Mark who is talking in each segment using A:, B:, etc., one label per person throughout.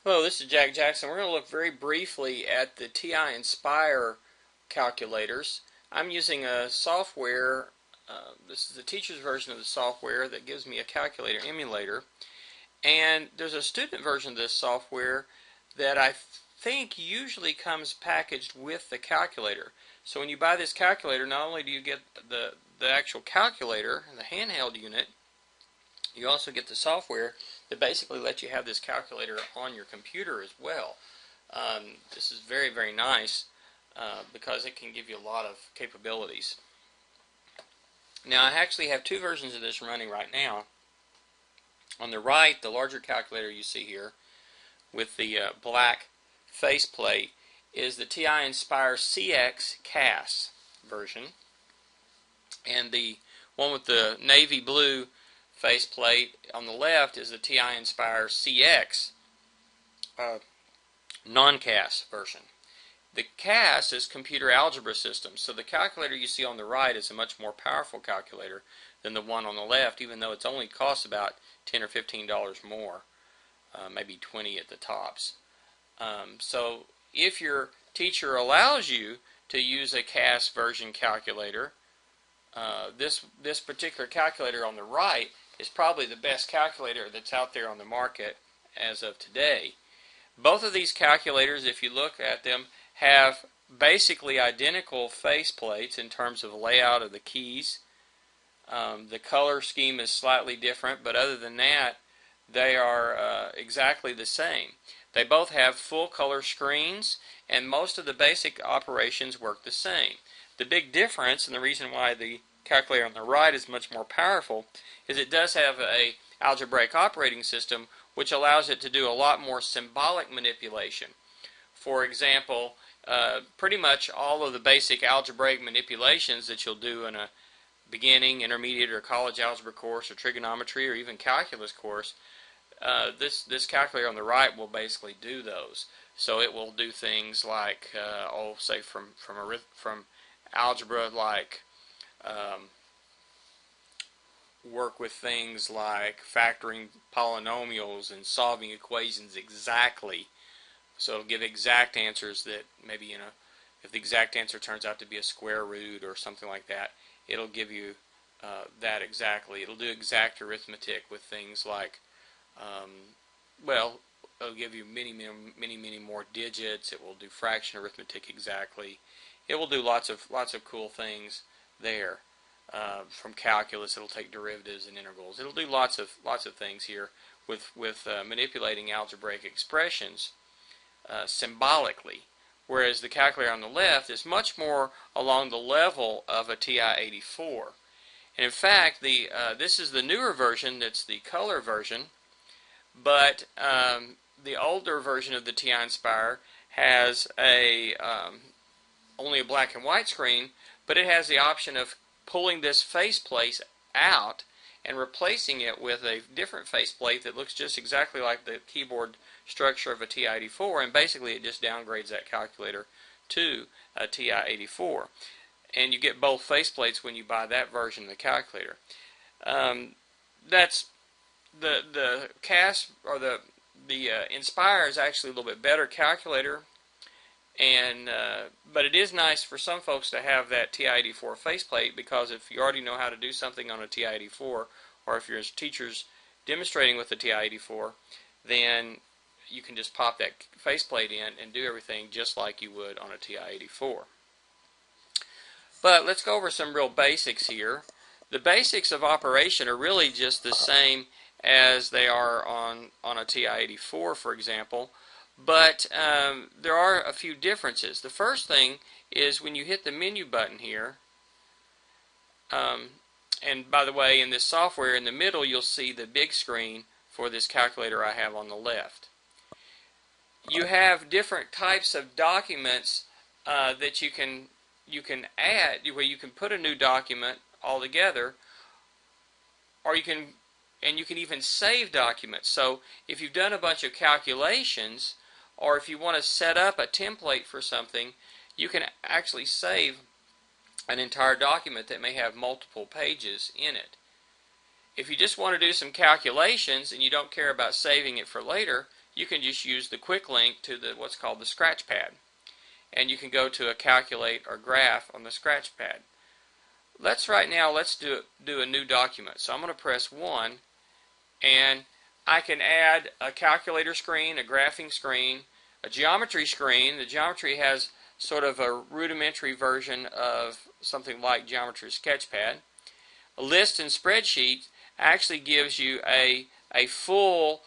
A: Hello, this is Jack Jackson. We're going to look very briefly at the TI-nspire calculators. I'm using a software, this is the teacher's version of the software that gives me a calculator emulator. And there's a student version of this software that I think usually comes packaged with the calculator. So when you buy this calculator, not only do you get the actual calculator, the handheld unit, you also get the software that basically lets you have this calculator on your computer as well. This is very, very nice because it can give you a lot of capabilities. Now, I actually have two versions of this running right now. On the right, the larger calculator you see here with the black faceplate is the TI-nspire CAS version, and the one with the navy blue faceplate on the left is the TI-nspire CX non-CAS version. The CAS is computer algebra system, so the calculator you see on the right is a much more powerful calculator than the one on the left, even though it's only costs about $10 or $15 more, maybe 20 at the tops. So if your teacher allows you to use a CAS version calculator, this particular calculator on the right is probably the best calculator that's out there on the market as of today. Both of these calculators, if you look at them, have basically identical faceplates in terms of layout of the keys. The color scheme is slightly different, but other than that, they are exactly the same. They both have full color screens, and most of the basic operations work the same. The big difference, and the reason why the calculator on the right is much more powerful, is it does have a algebraic operating system which allows it to do a lot more symbolic manipulation. For example, pretty much all of the basic algebraic manipulations that you'll do in a beginning, intermediate, or college algebra course, or trigonometry, or even calculus course, this calculator on the right will basically do those. So it will do things like, say from algebra, like work with things like factoring polynomials and solving equations exactly. So it'll give exact answers that maybe, if the exact answer turns out to be a square root or something like that, it'll give you that exactly. It'll do exact arithmetic with things like, it'll give you many more digits. It will do fraction arithmetic exactly. It will do lots of cool things there. From calculus, it'll take derivatives and integrals. It'll do lots of things here with manipulating algebraic expressions symbolically. Whereas the calculator on the left is much more along the level of a TI-84. And in fact, this is the newer version. That's the color version. But the older version of the TI-nspire has only a black and white screen, but it has the option of pulling this faceplate out and replacing it with a different faceplate that looks just exactly like the keyboard structure of a TI-84, and basically it just downgrades that calculator to a TI-84. And you get both faceplates when you buy that version of the calculator. That's the CAS, or the nspire, is actually a little bit better calculator, and but it is nice for some folks to have that TI-84 faceplate, because if you already know how to do something on a TI-84, or if your teacher's demonstrating with the TI-84, then you can just pop that faceplate in and do everything just like you would on a TI-84. But let's go over some real basics here. The basics of operation are really just the same as they are on a TI-84, for example, but there are a few differences. The first thing is when you hit the menu button here, and by the way, in this software, in the middle you'll see the big screen for this calculator I have on the left. You have different types of documents that you can add, where you can put a new document altogether, or you can even save documents. So if you've done a bunch of calculations, or if you want to set up a template for something, you can actually save an entire document that may have multiple pages in it. If you just want to do some calculations and you don't care about saving it for later, you can just use the quick link to what's called the scratch pad. And you can go to a calculate or graph on the scratch pad. Let's do a new document. So I'm going to press 1, and I can add a calculator screen, a graphing screen, a geometry screen. The geometry has sort of a rudimentary version of something like Geometry Sketchpad. A list and spreadsheet actually gives you a full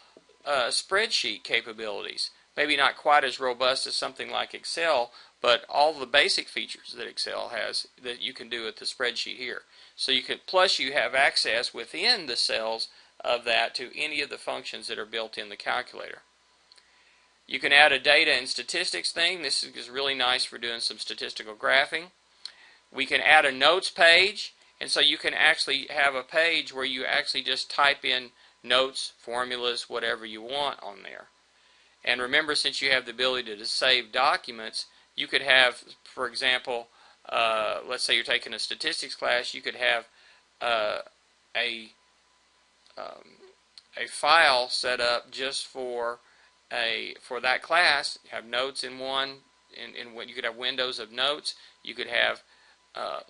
A: spreadsheet capabilities. Maybe not quite as robust as something like Excel, but all the basic features that Excel has that you can do with the spreadsheet here. So you can, plus you have access within the cells of that to any of the functions that are built in the calculator. You can add a data and statistics thing. This is really nice for doing some statistical graphing. We can add a notes page, and so you can actually have a page where you actually just type in notes, formulas, whatever you want on there. And remember, since you have the ability to save documents, you could have, for example, let's say you're taking a statistics class, you could have a file set up just for that class. You have notes in one, and you could have windows of notes. You could have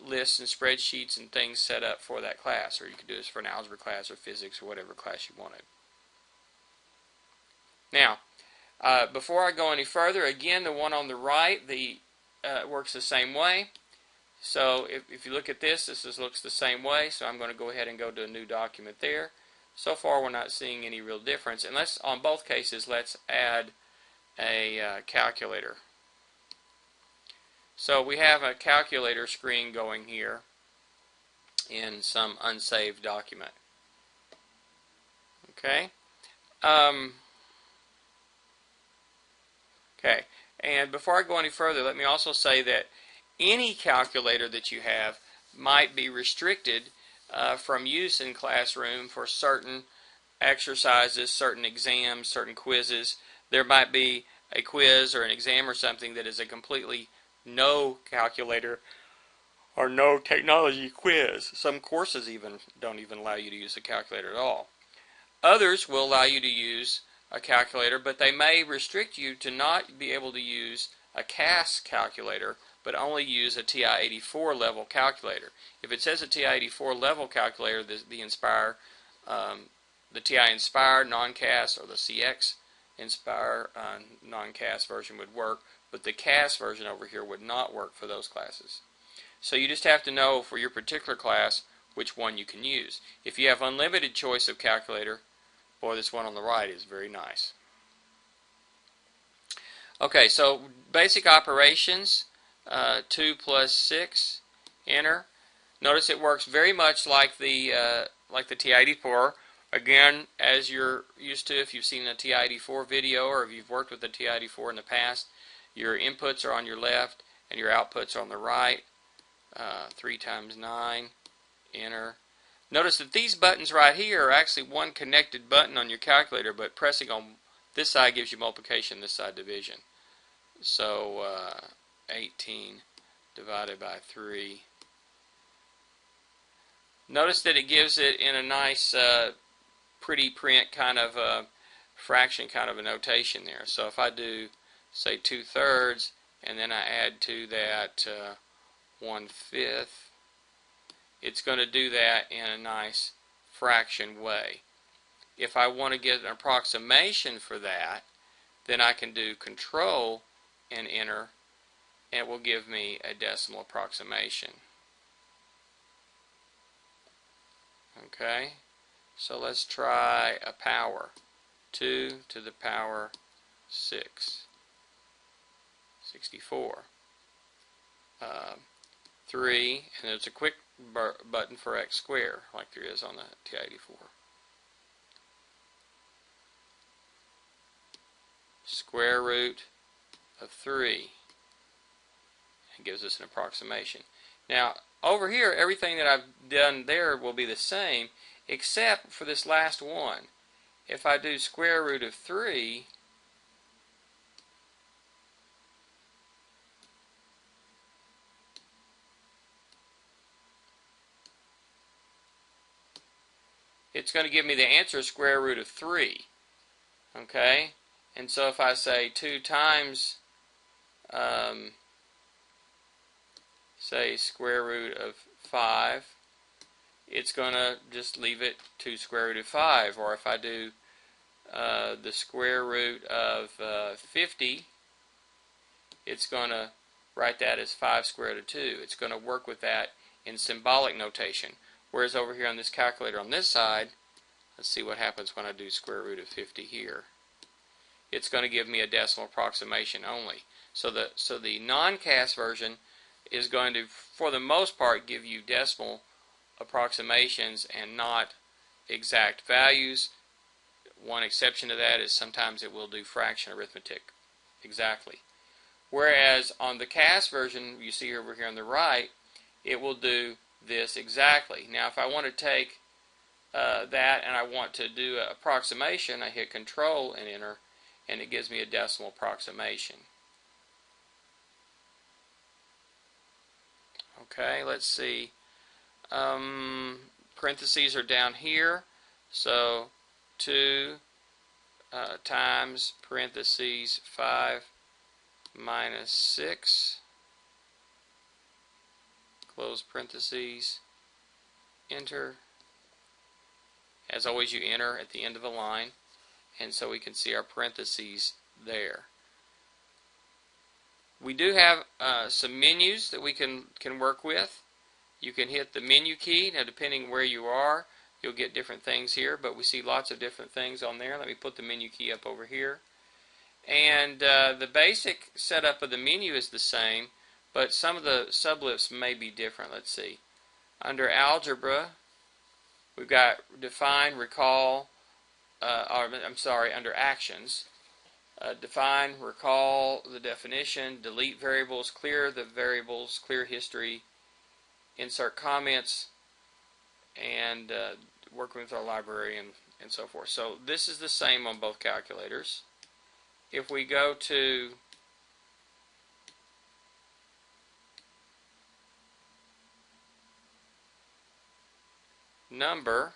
A: lists and spreadsheets and things set up for that class, or you could do this for an algebra class or physics or whatever class you wanted. Now, before I go any further, again, the one on the right, works the same way. So if you look at this looks the same way. So I'm going to go ahead and go to a new document there. So far, we're not seeing any real difference. And on both cases, let's add a calculator. So we have a calculator screen going here in some unsaved document. Okay. Okay. And before I go any further, let me also say that any calculator that you have might be restricted from use in classroom for certain exercises, certain exams, certain quizzes. There might be a quiz or an exam or something that is a completely no calculator or no technology quiz. Some courses don't even allow you to use a calculator at all. Others will allow you to use a calculator, but they may restrict you to not be able to use a CAS calculator, but only use a TI-84 level calculator. If it says a TI-84 level calculator, the TI-nspire non-CAS or the CX-nspire non-CAS version would work, but the CAS version over here would not work for those classes. So you just have to know for your particular class which one you can use. If you have unlimited choice of calculator, boy, this one on the right is very nice. Okay, so basic operations, 2 plus 6, enter. Notice it works very much like the TI-84. Again, as you're used to, if you've seen a TI-84 video or if you've worked with the TI-84 in the past, your inputs are on your left and your outputs are on the right. 3 times 9, enter. Notice that these buttons right here are actually one connected button on your calculator, but pressing on this side gives you multiplication, this side division. So 18 divided by 3. Notice that it gives it in a nice pretty print kind of fraction kind of a notation there. So if I do, say, 2/3, and then I add to that 1/5, it's going to do that in a nice fraction way. If I want to get an approximation for that, then I can do Control and enter, and it will give me a decimal approximation. Okay, so let's try a power. 2 to the power 6, 64. 3, and there's a quick button for x squared, like there is on the TI-84. Square root of 3. It gives us an approximation. Now, over here, everything that I've done there will be the same, except for this last one. If I do square root of 3, it's going to give me the answer square root of 3. Okay? And so if I say 2 times, say, square root of 5, it's going to just leave it to square root of 5. Or if I do the square root of 50, it's going to write that as 5 square root of 2. It's going to work with that in symbolic notation. Whereas over here on this calculator on this side, let's see what happens when I do square root of 50 here. It's going to give me a decimal approximation only. So the non-CAS version is going to, for the most part, give you decimal approximations and not exact values. One exception to that is sometimes it will do fraction arithmetic exactly. Whereas on the CAS version, you see over here on the right, it will do this exactly. Now if I want to take that and I want to do an approximation, I hit Control and Enter, and it gives me a decimal approximation. Okay, let's see. Parentheses are down here, so 2 times parentheses 5 minus 6, close parentheses, enter. As always, you enter at the end of a line, and so we can see our parentheses there. We do have some menus that we can work with. You can hit the menu key. Now, depending where you are, you'll get different things here, but we see lots of different things on there. Let me put the menu key up over here. And the basic setup of the menu is the same, but some of the sublists may be different. Let's see. Under Algebra, we've got Define, Recall, under Actions. Define, recall the definition, delete variables, clear the variables, clear history, insert comments, and working with our library and so forth. So this is the same on both calculators. If we go to number,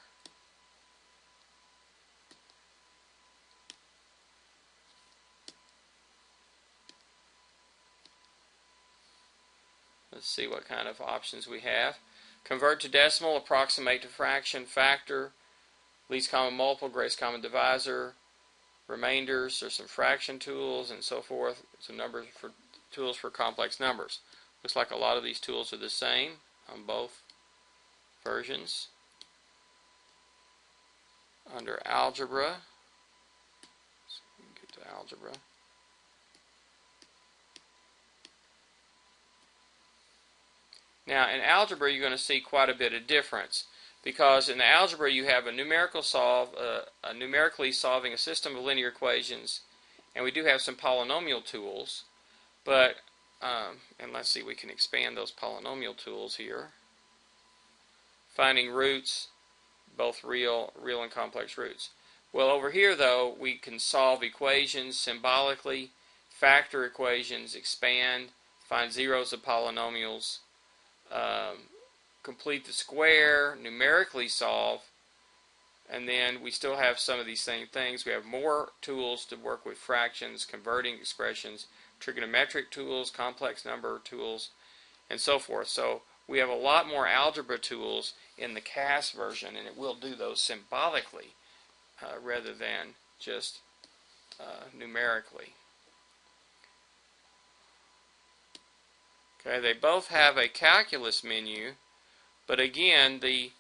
A: let's see what kind of options we have. Convert to decimal, approximate to fraction, factor, least common multiple, greatest common divisor, remainders. There's some fraction tools and so forth. Some tools for complex numbers. Looks like a lot of these tools are the same on both versions. Under Algebra, so we can get to Algebra. Now in Algebra you're going to see quite a bit of difference, because in the Algebra you have a numerical solve, numerically solving a system of linear equations, and we do have some polynomial tools, but and let's see, we can expand those polynomial tools here. Finding roots, both real and complex roots. Well, over here though, we can solve equations symbolically, factor equations, expand, find zeros of polynomials, complete the square, numerically solve, and then we still have some of these same things. We have more tools to work with fractions, converting expressions, trigonometric tools, complex number tools, and so forth. So we have a lot more algebra tools in the CAS version, and it will do those symbolically rather than just numerically. Okay, they both have a calculus menu, but again, the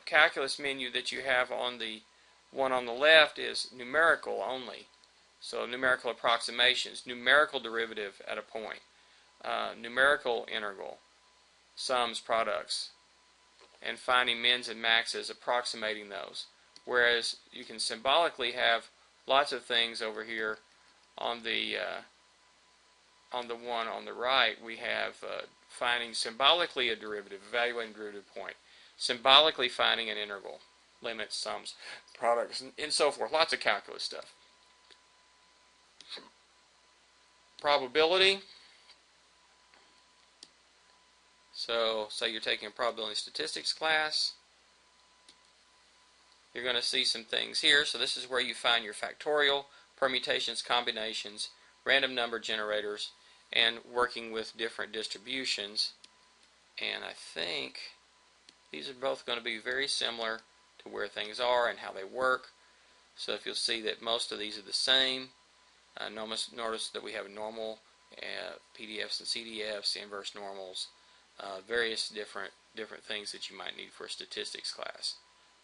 A: calculus menu that you have on the one on the left is numerical only. So numerical approximations, numerical derivative at a point, numerical integral, sums, products, and finding mins and maxes, approximating those. Whereas you can symbolically have lots of things over here on the one on the right. We have finding symbolically a derivative, evaluating derivative point, symbolically finding an integral, limits, sums, products, and so forth. Lots of calculus stuff. Probability. So say you're taking a probability statistics class. You're going to see some things here. So this is where you find your factorial, permutations, combinations, random number generators, and working with different distributions. And I think these are both going to be very similar to where things are and how they work. So if you'll see that most of these are the same, notice that we have normal, PDFs and CDFs, inverse normals, various different things that you might need for a statistics class.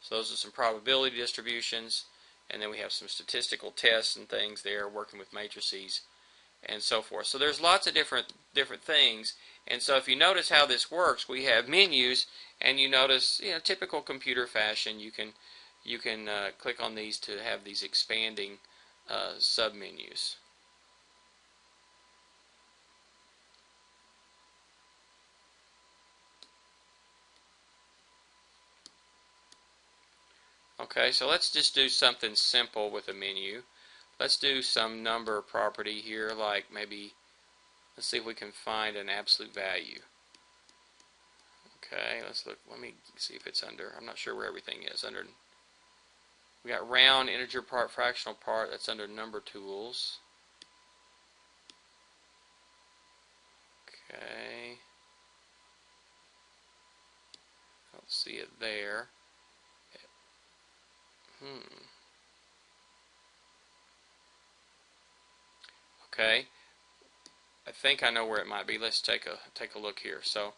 A: So those are some probability distributions, and then we have some statistical tests and things there, working with matrices and so forth. So there's lots of different things. And so if you notice how this works, we have menus, and you notice, typical computer fashion, you can click on these to have these expanding submenus. Okay, so let's just do something simple with a menu. Let's do some number property here, like maybe, let's see if we can find an absolute value. Okay, let's look, let me see if it's under, I'm not sure where everything is. Under, we got round, integer part, fractional part, that's under number tools. Okay, I don't see it there. Okay, I think I know where it might be. Let's take a look here. So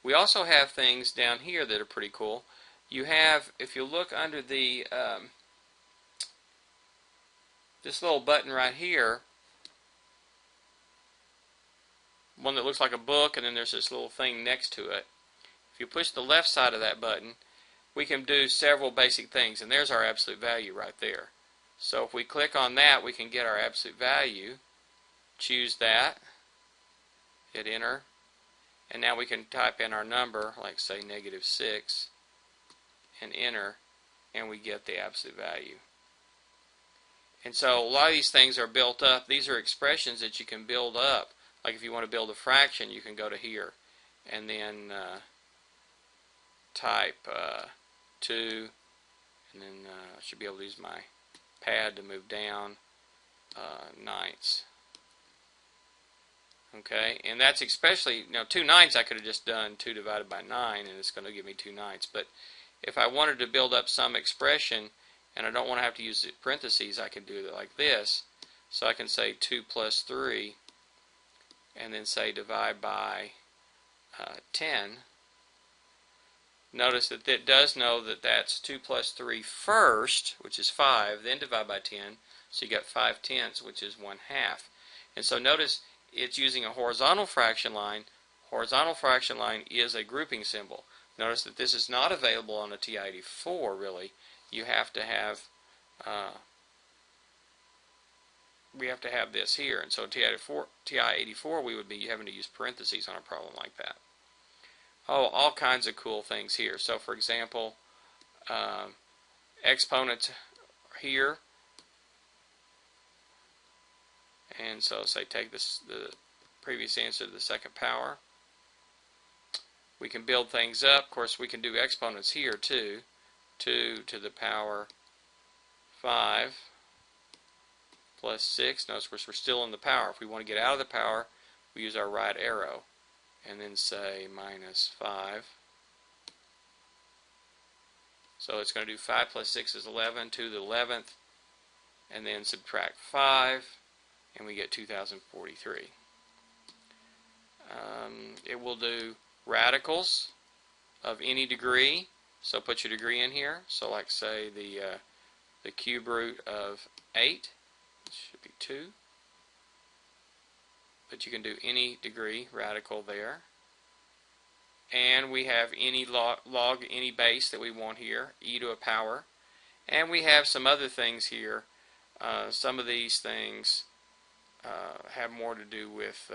A: we also have things down here that are pretty cool. You have, if you look under the this little button right here, one that looks like a book, and then there's this little thing next to it. If you push the left side of that button, we can do several basic things, and there's our absolute value right there. So if we click on that, we can get our absolute value, choose that, hit enter, and now we can type in our number, like say -6, and enter, and we get the absolute value. And so a lot of these things are built up. These are expressions that you can build up. Like if you want to build a fraction, you can go to here and then type 2, and then I should be able to use my pad to move down ninths. Okay, and that's especially, 2 ninths I could have just done 2 divided by 9, and it's going to give me 2 ninths. But if I wanted to build up some expression and I don't want to have to use the parentheses, I can do it like this. So I can say 2 plus 3, and then say divide by 10. Notice that it does know that that's 2 plus 3 first, which is 5, then divide by 10, so you got 5/10, which is 1/2. And so notice it's using a horizontal fraction line. Horizontal fraction line is a grouping symbol. Notice that this is not available on a TI-84 really. You have to have we have to have this here, and so TI-84 we would be having to use parentheses on a problem like that. Oh, all kinds of cool things here. So for example, exponents here, and so say take this, the previous answer to the second power. We can build things up. Of course, we can do exponents here too. 2 to the power 5 plus 6. Notice we're still in the power. If we want to get out of the power, we use our right arrow and then say -5. So it's going to do 5 plus 6 is 11, 2 to the 11th, and then subtract 5, and we get 2043. It will do radicals of any degree, so put your degree in here. So like say the cube root of 8, it should be 2. But you can do any degree radical there. And we have any log any base that we want here, e to a power. And we have some other things here. Some of these things have more to do with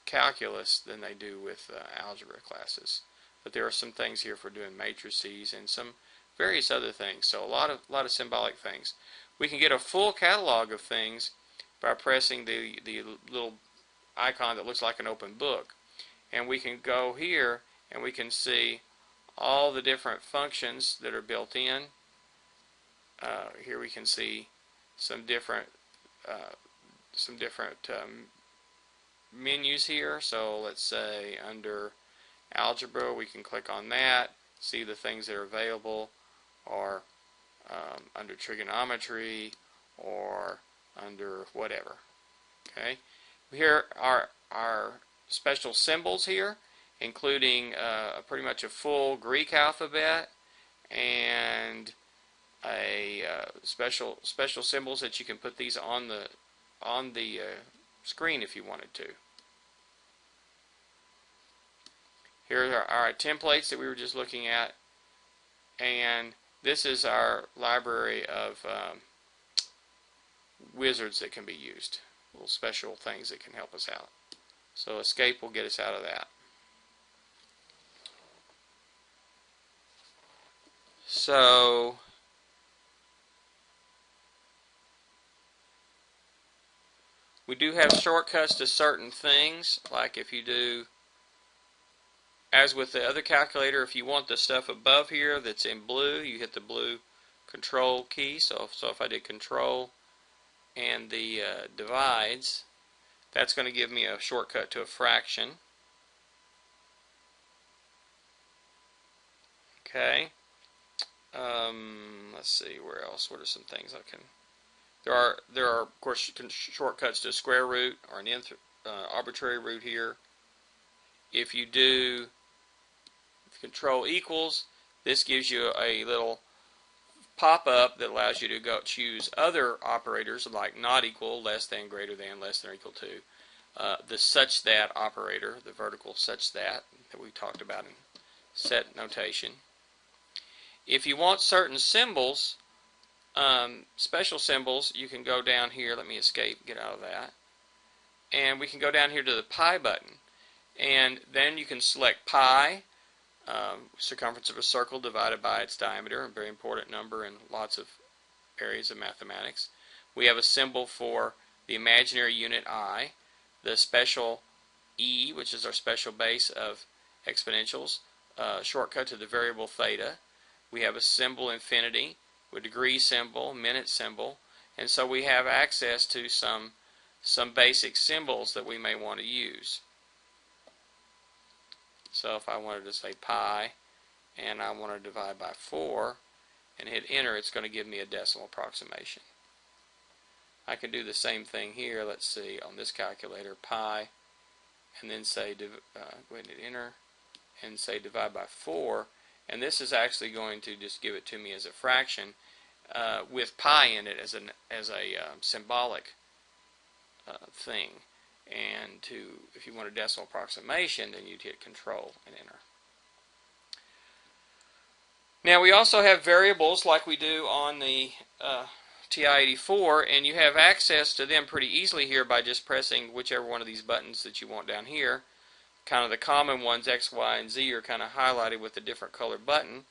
A: calculus than they do with algebra classes. But there are some things here for doing matrices and some various other things. So a lot of symbolic things. We can get a full catalog of things by pressing the little icon that looks like an open book. And we can go here and we can see all the different functions that are built in. here we can see some different menus here. So let's say under Algebra, we can click on that, see the things that are available, or under Trigonometry, or under whatever. Okay, here are our special symbols here, including pretty much a full Greek alphabet and a special symbols that you can put these on the screen if you wanted to. Here are our templates that we were just looking at, and this is our library of wizards that can be used, little special things that can help us out. So escape will get us out of that. So we do have shortcuts to certain things, like if you do, as with the other calculator, if you want the stuff above here that's in blue, you hit the blue control key. So if I did control and the divides, that's going to give me a shortcut to a fraction. Okay. Let's see, where else? What are some things I can... There are of course shortcuts to square root or an nth arbitrary root here. If you do control equals, this gives you a little pop-up that allows you to go choose other operators like not equal, less than, greater than, less than or equal to. The such that operator, the vertical such that we talked about in set notation. If you want certain symbols, special symbols, you can go down here. Let me escape, get out of that. And we can go down here to the pi button. And then you can select pi, circumference of a circle divided by its diameter, a very important number in lots of areas of mathematics. We have a symbol for the imaginary unit I, the special e, which is our special base of exponentials, shortcut to the variable theta. We have a symbol infinity, with degree symbol, minute symbol, and so we have access to some basic symbols that we may want to use. So if I wanted to say pi, and I want to divide by 4, and hit enter, it's going to give me a decimal approximation. I can do the same thing here. Let's see, on this calculator, pi, and then say, go ahead and hit enter, and say divide by 4, and this is actually going to just give it to me as a fraction with pi in it as a symbolic thing. And if you want a decimal approximation, then you'd hit control and enter. Now we also have variables like we do on the TI-84, and you have access to them pretty easily here by just pressing whichever one of these buttons that you want down here. Kind of the common ones, X, Y, and Z, are kind of highlighted with a different color button,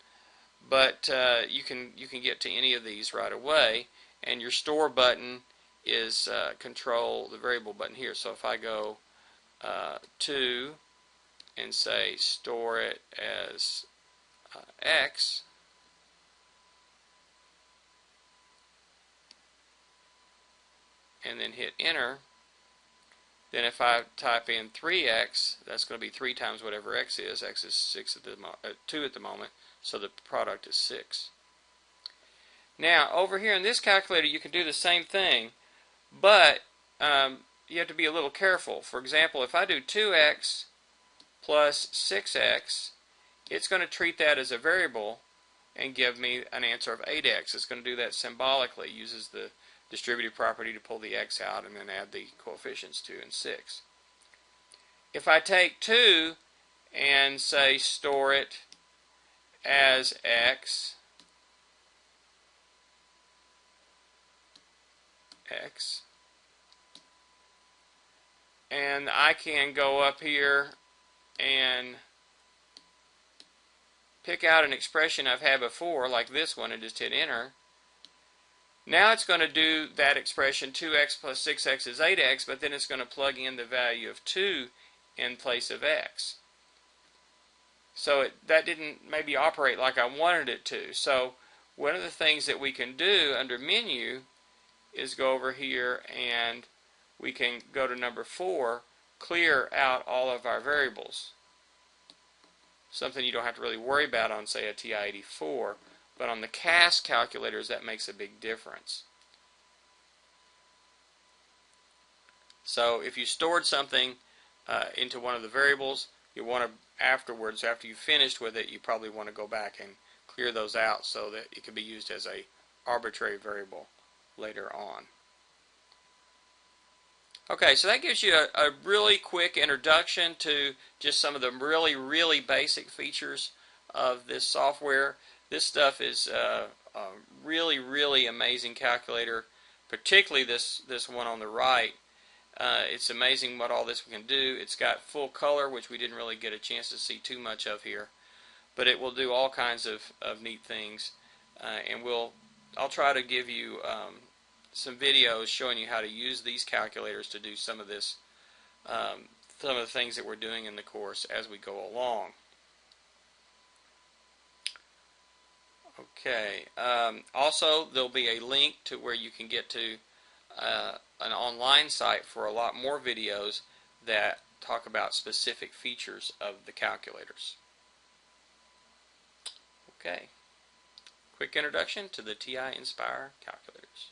A: but you can get to any of these right away. And your store button is control the variable button here. So if I go to and say store it as X, and then hit enter, then if I type in 3x, that's going to be 3 times whatever x is. X is 2 at the moment, so the product is 6. Now over here in this calculator you can do the same thing, but you have to be a little careful. For example, if I do 2x plus 6x, it's going to treat that as a variable and give me an answer of 8x. It's going to do that symbolically. It uses the distributive property to pull the x out and then add the coefficients 2 and 6. If I take 2 and say store it as x, and I can go up here and pick out an expression I've had before, like this one, and just hit enter. Now it's going to do that expression, 2x plus 6x is 8x, but then it's going to plug in the value of 2 in place of x. So that didn't maybe operate like I wanted it to. So one of the things that we can do under menu is go over here and we can go to number 4, clear out all of our variables. Something you don't have to really worry about on, say, a TI-84, but on the CAS calculators that makes a big difference. So if you stored something into one of the variables, you want to afterwards, after you've finished with it, you probably want to go back and clear those out so that it can be used as a arbitrary variable later on. Okay, so that gives you a really quick introduction to just some of the really basic features of this software. This stuff is a really amazing calculator, particularly this one on the right. It's amazing what all this can do. It's got full color, which we didn't really get a chance to see too much of here, but it will do all kinds of neat things, and I'll try to give you some videos showing you how to use these calculators to do some of this, some of the things that we're doing in the course as we go along. Okay. Also, there'll be a link to where you can get to an online site for a lot more videos that talk about specific features of the calculators. Okay. Quick introduction to the TI-nspire calculators.